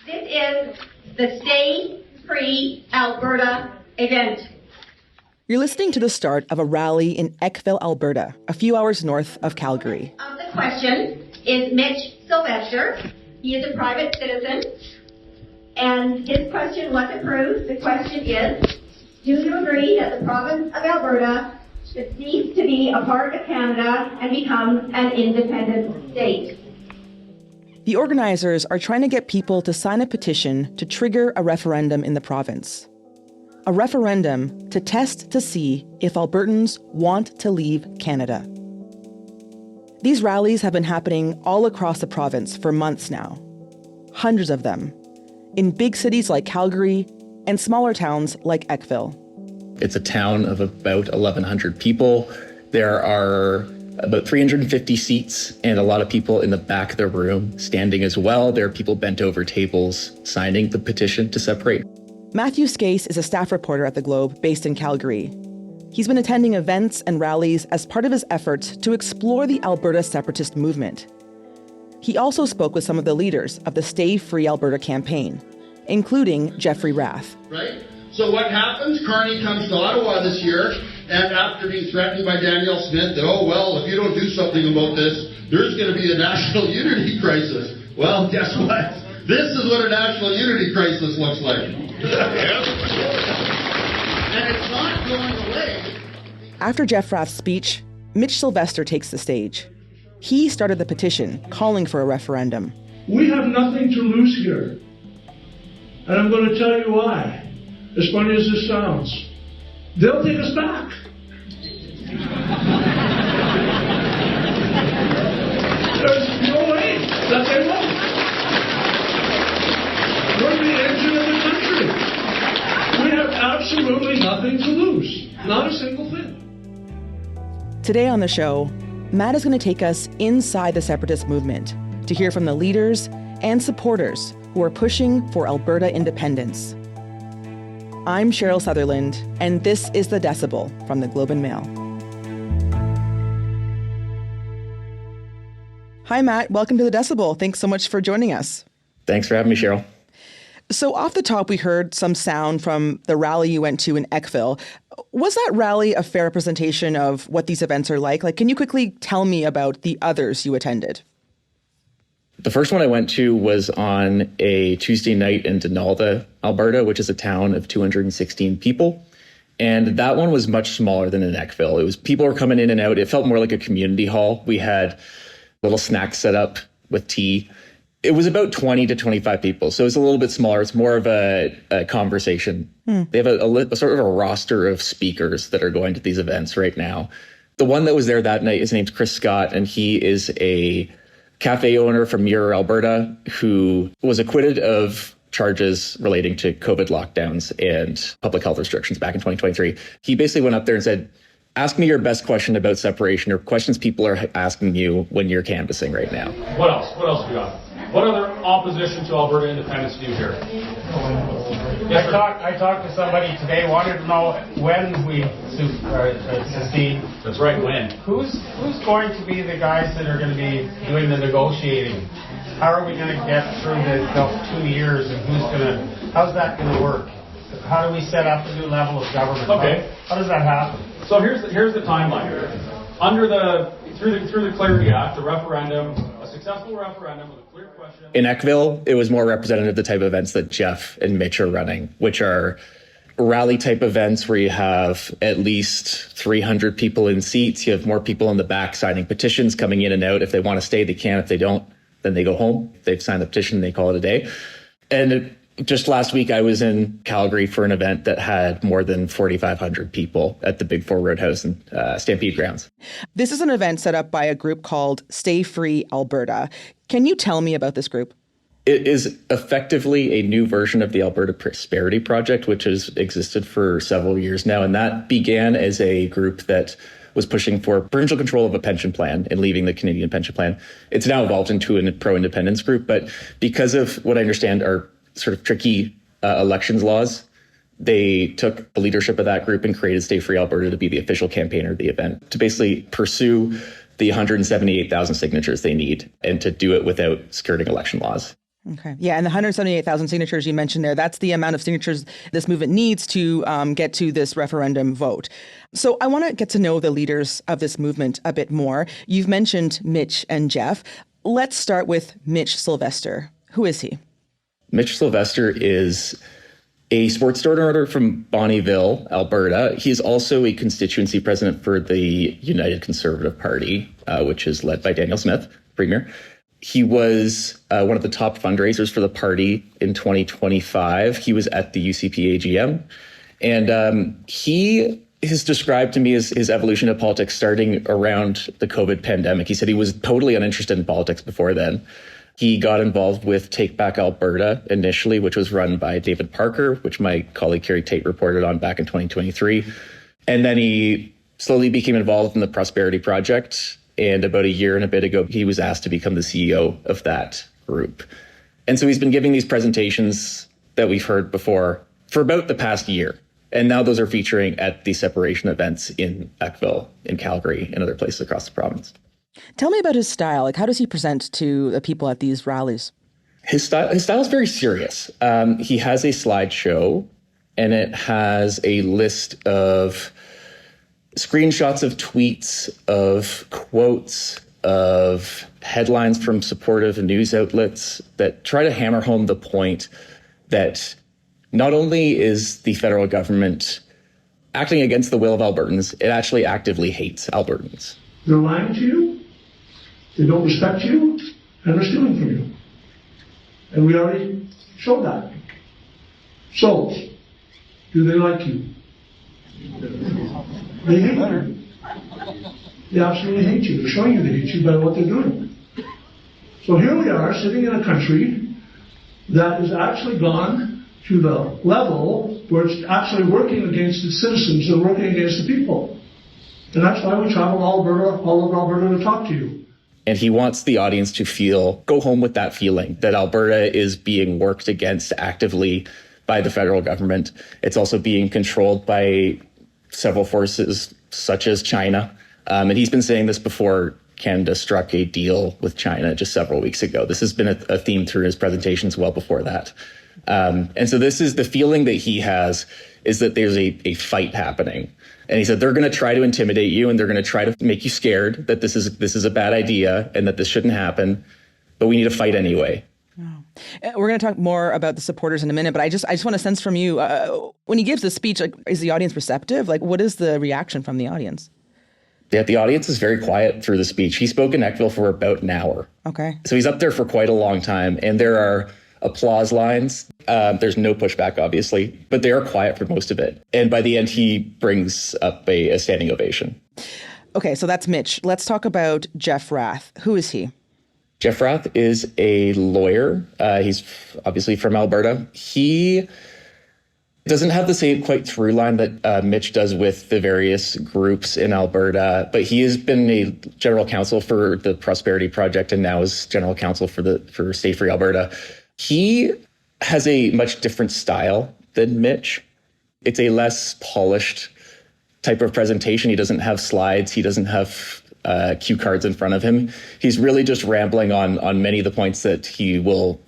This is the Stay Free Alberta event. You're listening to the start of a rally in Eckville, Alberta, a few hours north of Calgary. The question is Mitch Sylvester. He is a private citizen, and his question was approved. The question is, do you agree that the province of Alberta should cease to be a part of Canada and become an independent state? The organizers are trying to get people to sign a petition to trigger a referendum in the province. A referendum to test to see if Albertans want to leave Canada. These rallies have been happening all across the province for months now. Hundreds of them, in big cities like Calgary and smaller towns like Eckville. It's a town of about 1,100 people. There are about 350 seats and a lot of people in the back of the room standing as well. There are people bent over tables signing the petition to separate. Matthew Scace is a staff reporter at The Globe based in Calgary. He's been attending events and rallies as part of his efforts to explore the Alberta separatist movement. He also spoke with some of the leaders of the Stay Free Alberta campaign, including Jeffrey Rath. Right? So what happens? Carney comes to Ottawa this year, and after being threatened by Danielle Smith that, oh, well, if you don't do something about this, there's going to be a national unity crisis. Well, guess what? This is what a national unity crisis looks like. And it's not going away. After Jeff Rath's speech, Mitch Sylvester takes the stage. He started the petition calling for a referendum. We have nothing to lose here. And I'm going to tell you why. As funny as this sounds, they'll take us back. There's no way that they won't. We're the engine of the country. We have absolutely nothing to lose. Not a single thing. Today on the show, Matt is going to take us inside the separatist movement to hear from the leaders and supporters who are pushing for Alberta independence. I'm Cheryl Sutherland, and this is The Decibel from the Globe and Mail. Hi, Matt. Welcome to The Decibel. Thanks so much for joining us. Thanks for having me, Cheryl. So off the top, we heard some sound from the rally you went to in Eckville. Was that rally a fair representation of what these events are like? Can you quickly tell me about the others you attended? The first one I went to was on a Tuesday night in Donalda, Alberta, which is a town of 216 people. And that one was much smaller than in Eckville. It was people were coming in and out. It felt more like a community hall. We had little snacks set up with tea. It was about 20 to 25 people, so it's a little bit smaller. It's more of a conversation. They have a sort of a roster of speakers that are going to these events right now. The one that was there that night, his name's Chris Scott, and he is a cafe owner from Muir, Alberta, who was acquitted of charges relating to COVID lockdowns and public health restrictions back in 2023. He basically went up there and said, ask me your best question about separation or questions people are asking you when you're canvassing right now. What else? What else we got? What other opposition to Alberta independence do you hear? Yes, I talked to somebody today, wanted to know when we secede. That's right, when? Who's going to be the guys that are going to be doing the negotiating? How are we going to get through the 2 years, and how's that going to work? How do we set up a new level of government? Okay. How does that happen? So here's the timeline. Through the Clarity Act, the referendum, a successful referendum with a clear question. In Eckville, it was more representative of the type of events that Jeff and Mitch are running, which are rally type events where you have at least 300 people in seats. You have more people in the back signing petitions, coming in and out. If they want to stay, they can. If they don't, then they go home. If they've signed the petition, they call it a day. And just last week, I was in Calgary for an event that had more than 4,500 people at the Big Four Roadhouse and Stampede Grounds. This is an event set up by a group called Stay Free Alberta. Can you tell me about this group? It is effectively a new version of the Alberta Prosperity Project, which has existed for several years now. And that began as a group that was pushing for provincial control of a pension plan and leaving the Canadian pension plan. It's now evolved into a pro-independence group. But because of what I understand are sort of tricky elections laws, they took the leadership of that group and created Stay Free Alberta to be the official campaigner of the event, to basically pursue the 178,000 signatures they need and to do it without skirting election laws. Okay. Yeah, and the 178,000 signatures you mentioned there, that's the amount of signatures this movement needs to get to this referendum vote. So I want to get to know the leaders of this movement a bit more. You've mentioned Mitch and Jeff. Let's start with Mitch Sylvester. Who is he? Mitch Sylvester is a sports store owner from Bonnyville, Alberta. He is also a constituency president for the United Conservative Party, which is led by Daniel Smith, Premier. He was one of the top fundraisers for the party in 2025. He was at the UCP AGM. And he is described to me as his evolution of politics starting around the COVID pandemic. He said he was totally uninterested in politics before then. He got involved with Take Back Alberta initially, which was run by David Parker, which my colleague Carrie Tate reported on back in 2023. And then he slowly became involved in the Prosperity Project. And about a year and a bit ago, he was asked to become the CEO of that group. And so he's been giving these presentations that we've heard before for about the past year. And now those are featuring at the separation events in Eckville, in Calgary, and other places across the province. Tell me about his style. Like, how does he present to the people at these rallies? His style is very serious. He has a slideshow, and it has a list of screenshots of tweets, of quotes, of headlines from supportive news outlets that try to hammer home the point that not only is the federal government acting against the will of Albertans, it actually actively hates Albertans. They're lying to you, they don't respect you, and they're stealing from you. And we already showed that. So, do they like you? They hate you. They absolutely hate you. They're showing you they hate you by what they're doing. So here we are sitting in a country that has actually gone to the level where it's actually working against its citizens and working against the people. And that's why we travel all over Alberta to talk to you. And he wants the audience to go home with that feeling that Alberta is being worked against actively by the federal government. It's also being controlled by several forces such as China. And he's been saying this before Canada struck a deal with China just several weeks ago. This has been a theme through his presentations well before that. And so this is the feeling that he has, is that there's a fight happening. And he said, they're going to try to intimidate you and they're going to try to make you scared that this is a bad idea and that this shouldn't happen. But we need to fight anyway. We're going to talk more about the supporters in a minute, but I just want to sense from you, when he gives the speech, like, is the audience receptive? Like, what is the reaction from the audience? Yeah, the audience is very quiet through the speech. He spoke in Eckville for about an hour. Okay. So he's up there for quite a long time, and there are applause lines. There's no pushback, obviously, but they are quiet for most of it. And by the end, he brings up a standing ovation. Okay, so that's Mitch. Let's talk about Jeff Rath. Who is he? Jeff Rath is a lawyer. He's obviously from Alberta. He doesn't have the same quite through line that Mitch does with the various groups in Alberta, but he has been a general counsel for the Prosperity Project and now is general counsel for Stay Free Alberta. He has a much different style than Mitch. It's a less polished type of presentation. He doesn't have slides. He doesn't have cue cards in front of him. He's really just rambling on many of the points that he will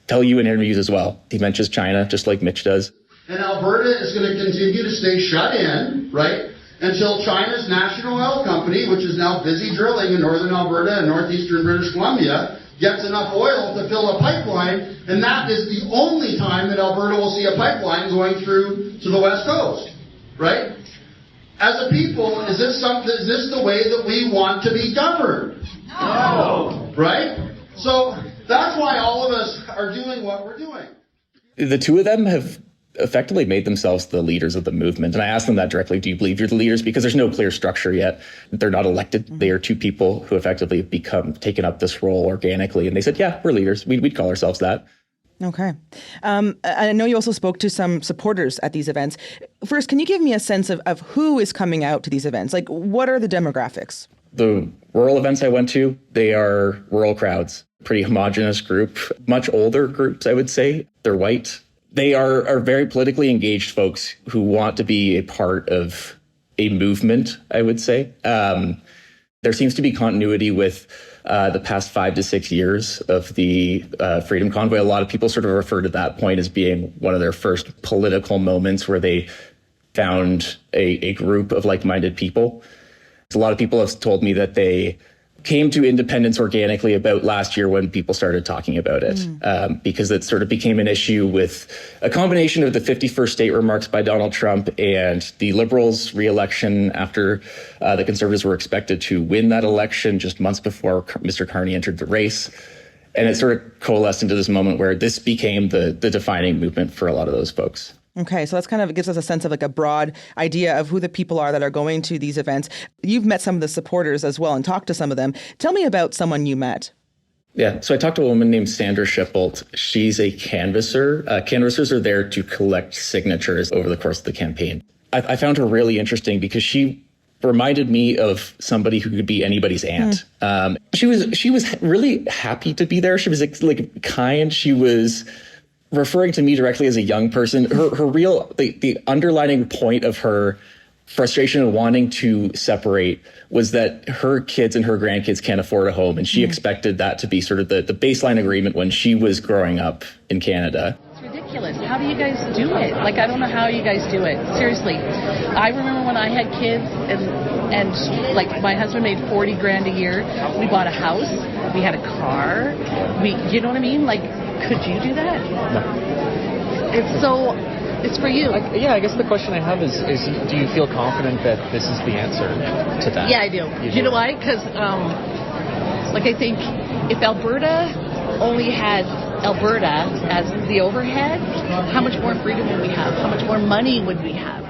tell you in interviews as well. He mentions China, just like Mitch does. And Alberta is going to continue to stay shut in, right, until China's national oil company, which is now busy drilling in northern Alberta and northeastern British Columbia, gets enough oil to fill a pipeline, and that is the only time that Alberta will see a pipeline going through to the west coast, right? As a people, is this the way that we want to be governed? No. Right? So that's why all of us are doing what we're doing. The two of them have effectively made themselves the leaders of the movement. And I asked them that directly. Do you believe you're the leaders? Because there's no clear structure yet. They're not elected. They are two people who effectively have taken up this role organically. And they said, yeah, we're leaders. We'd call ourselves that. Okay. I know you also spoke to some supporters at these events. First, can you give me a sense of who is coming out to these events? Like, what are the demographics? The rural events I went to, they are rural crowds, pretty homogenous group, much older groups, I would say. They're white. They are very politically engaged folks who want to be a part of a movement, I would say. There seems to be continuity with the past 5 to 6 years of the Freedom Convoy. A lot of people sort of refer to that point as being one of their first political moments where they found a group of like-minded people. A lot of people have told me that they came to independence organically about last year when people started talking about it, because it sort of became an issue with a combination of the 51st state remarks by Donald Trump and the Liberals' re-election after the Conservatives were expected to win that election just months before Mr. Carney entered the race. And it sort of coalesced into this moment where this became the defining movement for a lot of those folks. Okay, so that's kind of gives us a sense of like a broad idea of who the people are that are going to these events. You've met some of the supporters as well and talked to some of them. Tell me about someone you met. Yeah, so I talked to a woman named Sandra Shippold. She's a canvasser. Canvassers are there to collect signatures over the course of the campaign. I found her really interesting because she reminded me of somebody who could be anybody's aunt. She was really happy to be there. She was like kind. She was referring to me directly as a young person. Her real, the underlining point of her frustration and wanting to separate was that her kids and her grandkids can't afford a home. And she expected that to be sort of the baseline agreement when she was growing up in Canada. It's ridiculous. How do you guys do it? Like, I don't know how you guys do it. Seriously. I remember when I had kids and like my husband made 40 grand a year. We bought a house. We had a car. You know what I mean? Like, could you do that? No. It's for you. I guess the question I have is do you feel confident that this is the answer to that? Yeah, I do. Do you know why? Because, like, I think if Alberta only had Alberta as the overhead, how much more freedom would we have? How much more money would we have?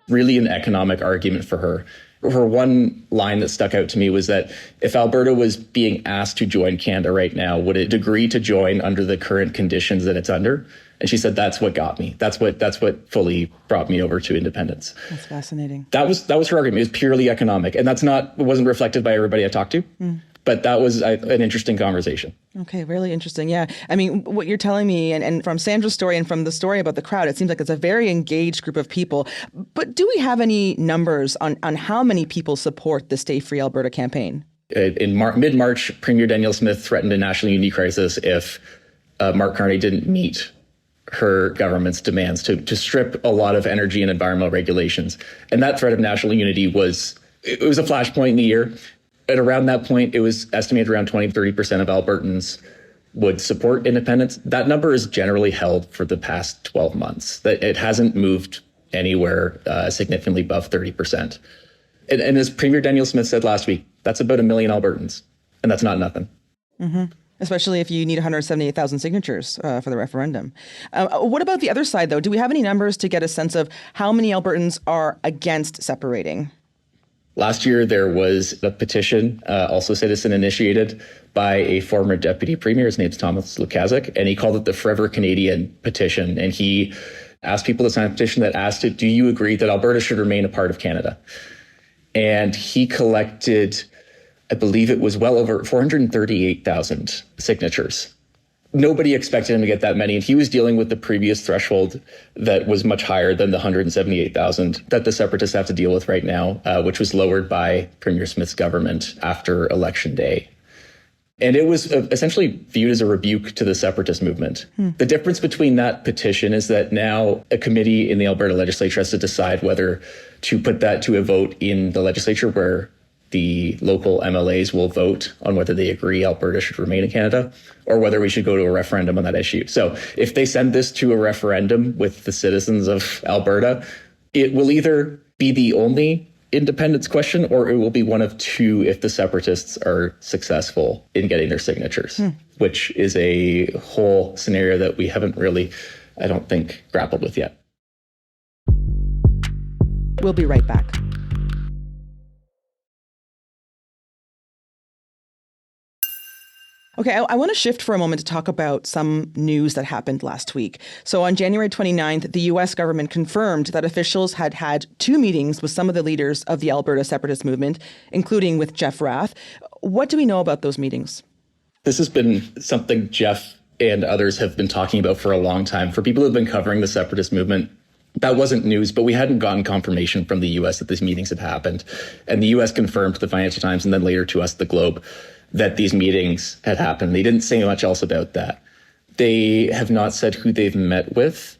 Really an economic argument for her. Her one line that stuck out to me was that if Alberta was being asked to join Canada right now, would it agree to join under the current conditions that it's under? And she said, that's what got me. That's what fully brought me over to independence. That's fascinating. That was her argument. It was purely economic. And it wasn't reflected by everybody I talked to. But that was an interesting conversation. Okay, really interesting. Yeah. I mean, what you're telling me and from Sandra's story and from the story about the crowd, it seems like it's a very engaged group of people. But do we have any numbers on how many people support the Stay Free Alberta campaign? In mid-March, Premier Danielle Smith threatened a national unity crisis if Mark Carney didn't meet her government's demands to strip a lot of energy and environmental regulations. And that threat of national unity was a flashpoint in the year. At around that point, it was estimated around 20-30% of Albertans would support independence. That number is generally held for the past 12 months. That it hasn't moved anywhere significantly above 30%. And as Premier Danielle Smith said last week, that's about 1 million Albertans, and that's not nothing. Especially if you need 178,000 signatures for the referendum. What about the other side, though? Do we have any numbers to get a sense of how many Albertans are against separating? Last year, there was a petition, also citizen-initiated, by a former deputy premier. His name's Thomas Lukaszuk, and he called it the Forever Canadian petition. And he asked people to sign a petition that asked it, do you agree that Alberta should remain a part of Canada? And he collected, I believe it was well over 438,000 signatures. Nobody expected him to get that many, and he was dealing with the previous threshold that was much higher than the 178,000 that the separatists have to deal with right now, which was lowered by Premier Smith's government after Election Day. And it was essentially viewed as a rebuke to the separatist movement. The difference between that petition is that now a committee in the Alberta legislature has to decide whether to put that to a vote in the legislature where the local MLAs will vote on whether they agree Alberta should remain in Canada or whether we should go to a referendum on that issue. So if they send this to a referendum with the citizens of Alberta, it will either be the only independence question or it will be one of two if the separatists are successful in getting their signatures, which is a whole scenario that we haven't really, I don't think, grappled with yet. We'll be right back. Okay, I want to shift for a moment to talk about some news that happened last week. So on January 29th, the U.S. government confirmed that officials had had 2 meetings with some of the leaders of the Alberta separatist movement, including with Jeff Rath. What do we know about those meetings? This has been something Jeff and others have been talking about for a long time. For people who have been covering the separatist movement, That wasn't news, but we hadn't gotten confirmation from the U.S. that these meetings had happened. And the U.S. confirmed to the Financial Times and then later to us, the Globe, that these meetings had happened. They didn't say much else about that. They have not said who they've met with.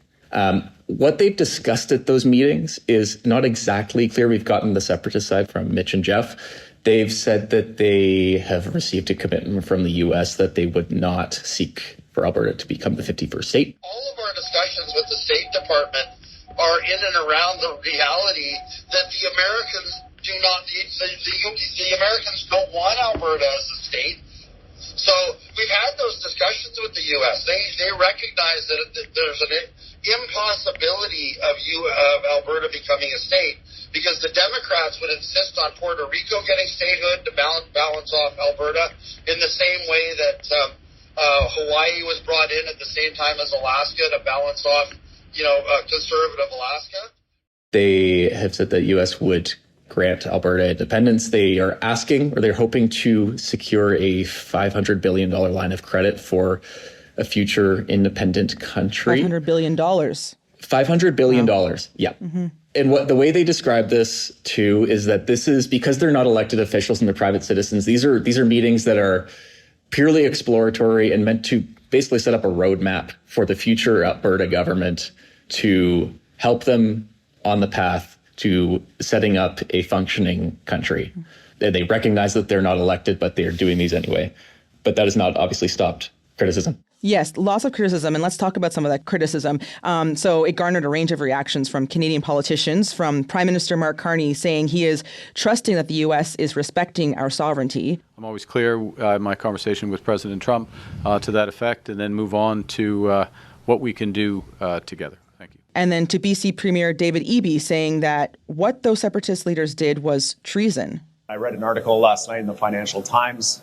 What they've discussed at those meetings is not exactly clear. We've gotten the separatist side from Mitch and Jeff. They've said that they have received a commitment from the U.S. that they would not seek for Alberta to become the 51st state. All of our discussions with the State Department are in and around the reality that the Americans do not, the Americans don't want Alberta as a state. So we've had those discussions with the U.S. They recognize that there's an impossibility of Alberta becoming a state because the Democrats would insist on Puerto Rico getting statehood to balance off Alberta in the same way that Hawaii was brought in at the same time as Alaska to balance off conservative Alaska. They have said that U.S. would grant Alberta independence. They are asking, or they're hoping to secure a $500 billion line of credit for a future independent country. $500 billion. $500 billion. Wow. Yeah. Mm-hmm. And the way they describe this too is that this is because they're not elected officials and they're private citizens. These are meetings that are purely exploratory and meant to basically set up a roadmap for the future Alberta government to help them on the path to setting up a functioning country. They recognize that they're not elected, but they're doing these anyway. But that has not obviously stopped criticism. Yes, lots of criticism, and let's talk about some of that criticism. So it garnered a range of reactions from Canadian politicians, from Prime Minister Mark Carney saying he is trusting that the U.S. is respecting our sovereignty. I'm always clear in my conversation with President Trump to that effect, and then move on to what we can do together. Thank you. And then to BC Premier David Eby saying that what those separatist leaders did was treason. I read an article last night in the Financial Times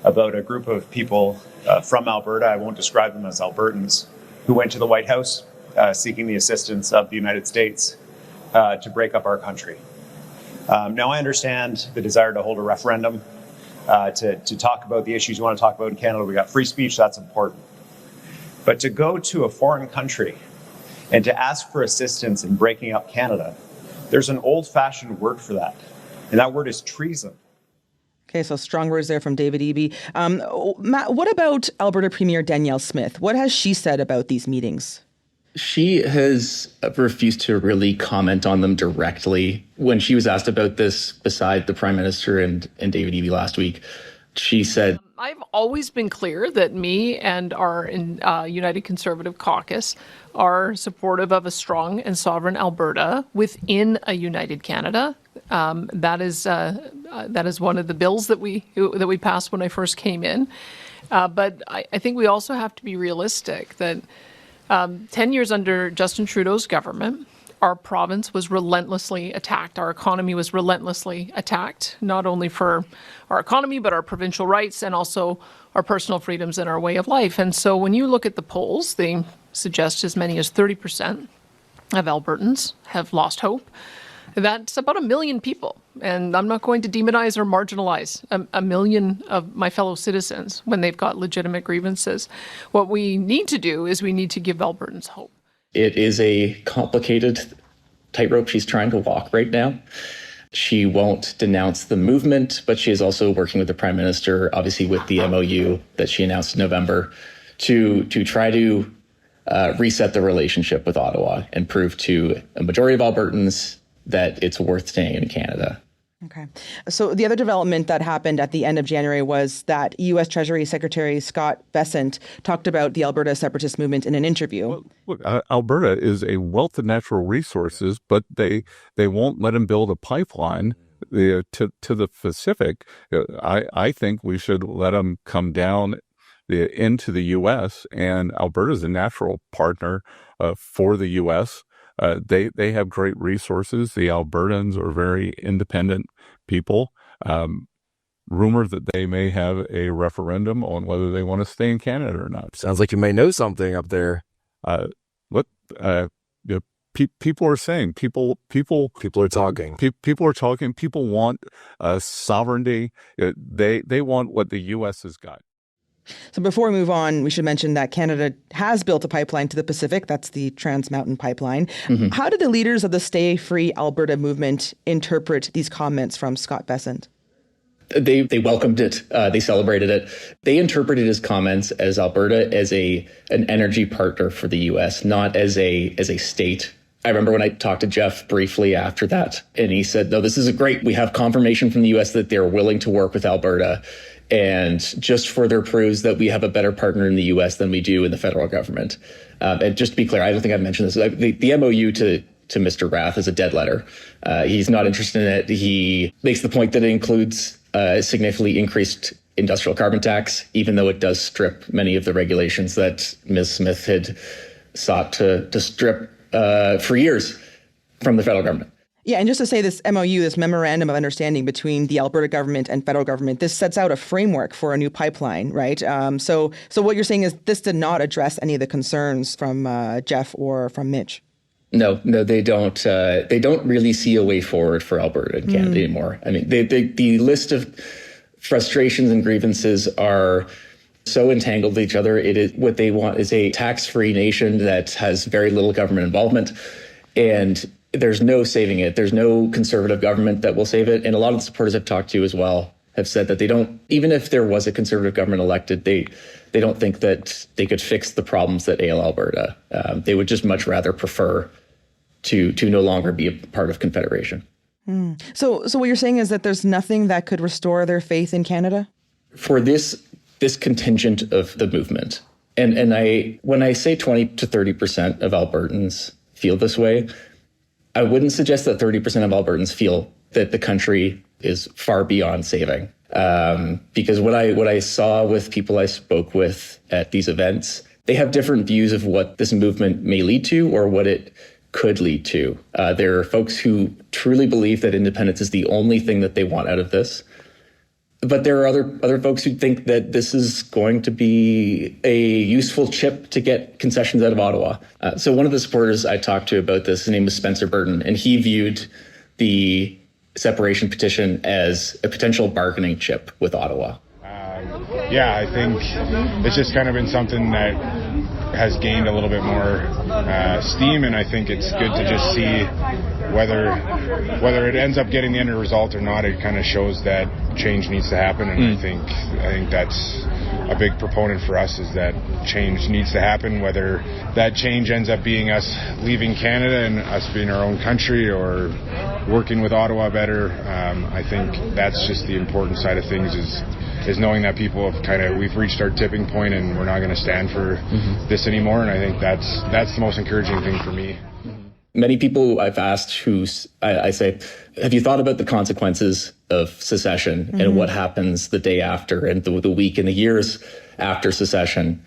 about a group of people from Alberta, I won't describe them as Albertans, who went to the White House seeking the assistance of the United States to break up our country. Now, I understand the desire to hold a referendum, to talk about the issues you want to talk about in Canada. We got free speech, that's important. But to go to a foreign country and to ask for assistance in breaking up Canada, there's an old-fashioned word for that, and that word is treason. Okay, so strong words there from David Eby. Matt, what about Alberta Premier Danielle Smith? What has she said about these meetings? She has refused to really comment on them directly. When she was asked about this beside the Prime Minister and David Eby last week, she said, I've always been clear that me and our United Conservative Caucus are supportive of a strong and sovereign Alberta within a united Canada. That is one of the bills that we passed when I first came in. But I think we also have to be realistic that 10 years under Justin Trudeau's government, our province was relentlessly attacked. Our economy was relentlessly attacked, not only for our economy, but our provincial rights and also our personal freedoms and our way of life. And so when you look at the polls, they suggest as many as 30% of Albertans have lost hope. That's about 1 million people. And I'm not going to demonize or marginalize a million of my fellow citizens when they've got legitimate grievances. What we need to do is we need to give Albertans hope. It is a complicated tightrope she's trying to walk right now. She won't denounce the movement, but she is also working with the Prime Minister, obviously with the MOU that she announced in November, to try to reset the relationship with Ottawa and prove to a majority of Albertans that it's worth staying in Canada. Okay. So the other development that happened at the end of January was that U.S. Treasury Secretary Scott Bessent talked about the Alberta separatist movement in an interview. Well, look, Alberta is a wealth of natural resources, but they won't let him build a pipeline to the Pacific. I think we should let them come down into the U.S., and Alberta is a natural partner for the U.S. They have great resources. The Albertans are very independent people. Rumored that they may have a referendum on whether they want to stay in Canada or not. Sounds like you may know something up there. People are saying. People are talking. People are talking. People want sovereignty. They want what the U.S. has got. So before we move on, we should mention that Canada has built a pipeline to the Pacific. That's the Trans Mountain Pipeline. Mm-hmm. How did the leaders of the Stay Free Alberta movement interpret these comments from Scott Bessent? They welcomed it. They celebrated it. They interpreted his comments as Alberta as an energy partner for the U.S., not as a state. I remember when I talked to Jeff briefly after that, and he said, no, this is great. We have confirmation from the U.S. that they're willing to work with Alberta, and just further proves that we have a better partner in the U.S. than we do in the federal government. And just to be clear, I don't think I've mentioned this. The MOU to Mr. Rath is a dead letter. He's not interested in it. He makes the point that it includes a significantly increased industrial carbon tax, even though it does strip many of the regulations that Ms. Smith had sought to strip for years from the federal government. Yeah, and just to say this MOU, this Memorandum of Understanding between the Alberta government and federal government, this sets out a framework for a new pipeline, right? So what you're saying is this did not address any of the concerns from Jeff or from Mitch. No, they don't. They don't really see a way forward for Alberta and Canada anymore. I mean, the list of frustrations and grievances are so entangled with each other. What they want is a tax-free nation that has very little government involvement, and there's no saving it. There's no conservative government that will save it. And a lot of the supporters I've talked to as well have said that they don't, even if there was a conservative government elected, they don't think that they could fix the problems that ail Alberta. They would just much rather prefer to no longer be a part of Confederation. So what you're saying is that there's nothing that could restore their faith in Canada? For this contingent of the movement, and when I say 20 to 30% of Albertans feel this way, I wouldn't suggest that 30% of Albertans feel that the country is far beyond saving. Because what I saw with people I spoke with at these events, they have different views of what this movement may lead to or what it could lead to. There are folks who truly believe that independence is the only thing that they want out of this. But there are other folks who think that this is going to be a useful chip to get concessions out of Ottawa. So one of the supporters I talked to about this, his name was Spencer Burton, and he viewed the separation petition as a potential bargaining chip with Ottawa. I think it's just kind of been something that has gained a little bit more steam, and I think it's good to just see whether it ends up getting the end result or not. It kind of shows that change needs to happen, and I think that's a big proponent for us, is that change needs to happen, whether that change ends up being us leaving Canada and us being our own country or working with Ottawa better. I think that's just the important side of things, is knowing that people have we've reached our tipping point and we're not going to stand for this anymore. And I think that's the most encouraging thing for me. Many people I've asked I say, have you thought about the consequences of secession and what happens the day after and the week and the years after secession?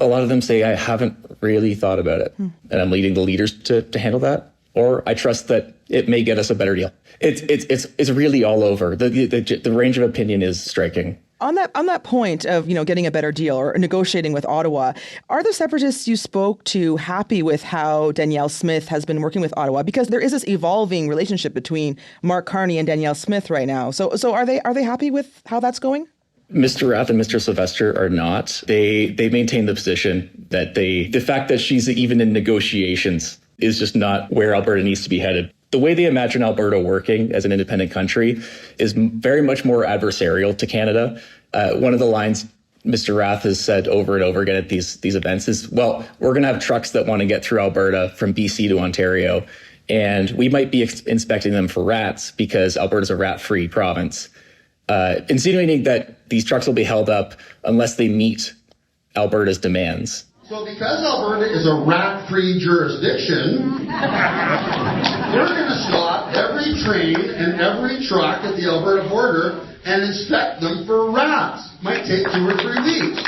A lot of them say, I haven't really thought about it. And I'm leading the leaders to handle that. Or I trust that it may get us a better deal. It's really all over. The range of opinion is striking. On that point of, getting a better deal or negotiating with Ottawa, are the separatists you spoke to happy with how Danielle Smith has been working with Ottawa? Because there is this evolving relationship between Mark Carney and Danielle Smith right now. So are they happy with how that's going? Mr. Rath and Mr. Sylvestre are not. They maintain the position that the fact that she's even in negotiations is just not where Alberta needs to be headed. The way they imagine Alberta working as an independent country is very much more adversarial to Canada. One of the lines Mr. Rath has said over and over again at these events is, well, we're going to have trucks that want to get through Alberta from BC to Ontario, and we might be inspecting them for rats because Alberta's a rat-free province, insinuating that these trucks will be held up unless they meet Alberta's demands. So because Alberta is a rat-free jurisdiction, we're going to stop every train and every truck at the Alberta border and inspect them for rats. Might take 2 or 3 weeks,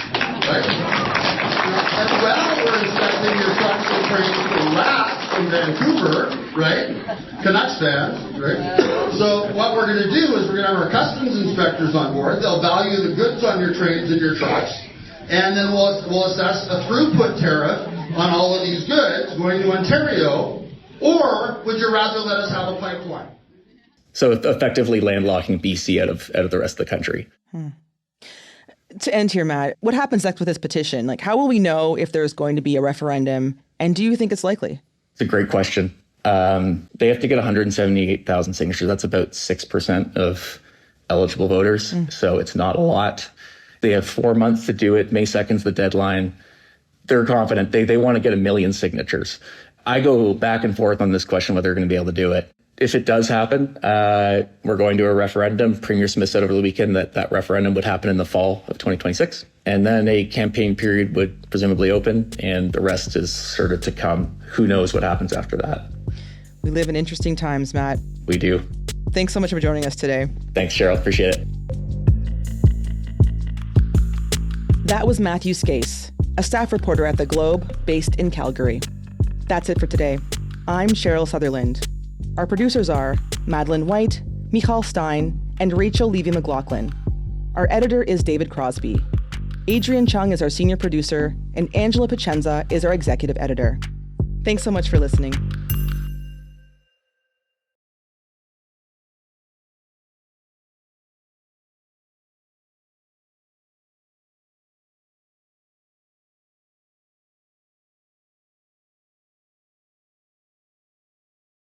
right? As well, we're inspecting your trucks and trains for rats from Vancouver, right? Canucks fans, right? So what we're going to do is we're going to have our customs inspectors on board. They'll value the goods on your trains and your trucks. And then we'll assess a throughput tariff on all of these goods going to Ontario, or would you rather let us have a pipeline? So effectively landlocking BC out of the rest of the country. To end here, Matt, what happens next with this petition? Like, how will we know if there's going to be a referendum? And do you think it's likely? It's a great question. They have to get 178,000 signatures. That's about 6% of eligible voters. So it's not a lot. They have 4 months to do it. May 2nd is the deadline. They're confident. They want to get 1 million signatures. I go back and forth on this question whether they're going to be able to do it. If it does happen, we're going to a referendum. Premier Smith said over the weekend that referendum would happen in the fall of 2026. And then a campaign period would presumably open, and the rest is sort of to come. Who knows what happens after that? We live in interesting times, Matt. We do. Thanks so much for joining us today. Thanks, Cheryl. Appreciate it. That was Matthew Scace, a staff reporter at The Globe based in Calgary. That's it for today. I'm Cheryl Sutherland. Our producers are Madeline White, Michal Stein, and Rachel Levy-McLaughlin. Our editor is David Crosby. Adrian Chung is our senior producer, and Angela Pacenza is our executive editor. Thanks so much for listening.